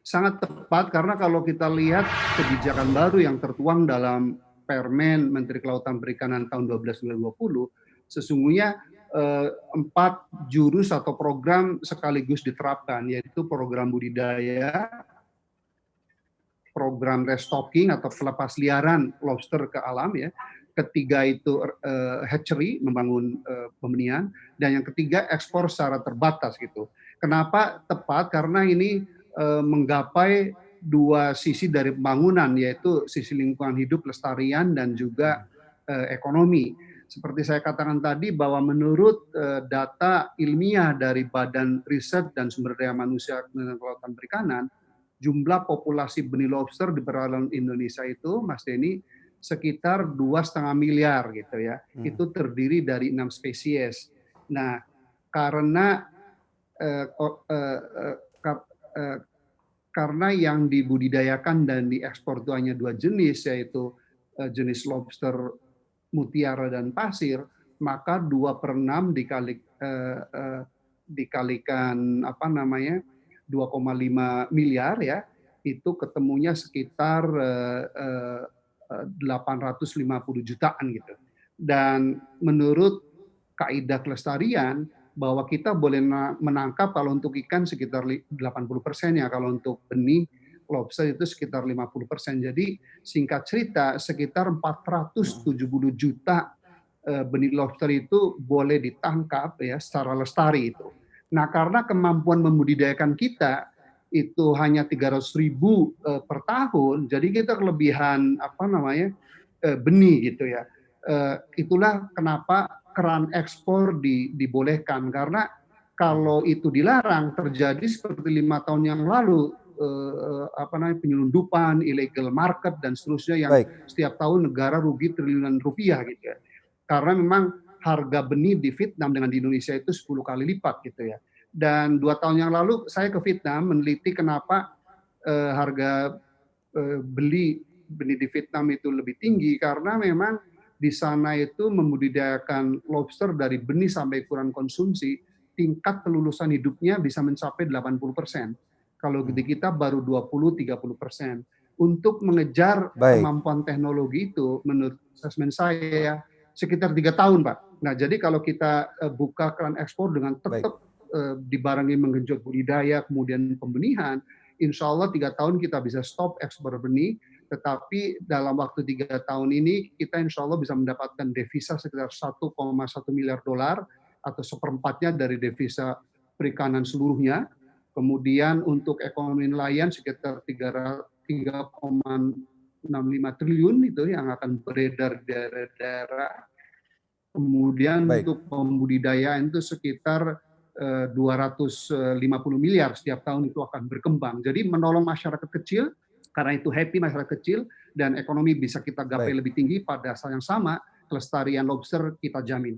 sangat tepat karena kalau kita lihat kebijakan baru yang tertuang dalam Permen Menteri Kelautan Perikanan tahun 12/2020, sesungguhnya 4 jurus atau program sekaligus diterapkan, yaitu program budidaya, program restocking atau pelepasliaran lobster ke alam ya. Ketiga itu hatchery, membangun pembenihan, dan yang ketiga ekspor secara terbatas gitu. Kenapa tepat? Karena ini menggapai dua sisi dari pembangunan, yaitu sisi lingkungan hidup, pelestarian, dan juga ekonomi. Seperti saya katakan tadi bahwa menurut data ilmiah dari Badan Riset dan Sumber Daya Manusia Kementerian Kelautan Perikanan, jumlah populasi benih lobster di perairan Indonesia itu, Mas Denny, sekitar 2,5 miliar gitu ya. Itu terdiri dari 6 spesies. Nah, karena karena yang dibudidayakan dan diekspor itu hanya 2 jenis, yaitu jenis lobster mutiara dan pasir, maka 2/6 dikalikan 2,5 miliar ya, itu ketemunya sekitar 850 jutaan gitu. Dan menurut kaidah kelestarian bahwa kita boleh menangkap kalau untuk ikan sekitar 80% ya, kalau untuk benih lobster itu sekitar 50%. Jadi singkat cerita sekitar 470 juta benih lobster itu boleh ditangkap ya secara lestari itu. Nah, karena kemampuan membudidayakan kita itu hanya 300.000 per tahun, jadi kita kelebihan benih gitu ya. Itulah kenapa keran ekspor dibolehkan, karena kalau itu dilarang terjadi seperti 5 tahun yang lalu penyelundupan, illegal market dan seterusnya yang setiap tahun negara rugi triliunan rupiah gitu ya. Karena memang harga benih di Vietnam dengan di Indonesia itu 10 kali lipat gitu ya. Dan 2 tahun yang lalu saya ke Vietnam meneliti kenapa harga beli benih di Vietnam itu lebih tinggi, karena memang di sana itu membudidayakan lobster dari benih sampai ukuran konsumsi, tingkat kelulusan hidupnya bisa mencapai 80%. Kalau di kita baru 20-30%. Untuk mengejar kemampuan teknologi itu, menurut asesmen saya, sekitar 3 tahun, Pak. Nah, jadi kalau kita buka keran ekspor dengan tetap dibarengi menggenjot budidaya, kemudian pembenihan, insya Allah 3 tahun kita bisa stop ekspor benih, tetapi dalam waktu 3 tahun ini kita insya Allah bisa mendapatkan devisa sekitar 1,1 miliar dolar atau seperempatnya dari devisa perikanan seluruhnya. Kemudian untuk ekonomi nelayan sekitar 3,65 triliun itu yang akan beredar di daerah-daerah. Kemudian untuk pembudidayaan itu sekitar 250 miliar setiap tahun itu akan berkembang. Jadi menolong masyarakat kecil, karena itu happy masyarakat kecil, dan ekonomi bisa kita gapai lebih tinggi pada saat yang sama, kelestarian lobster kita jamin.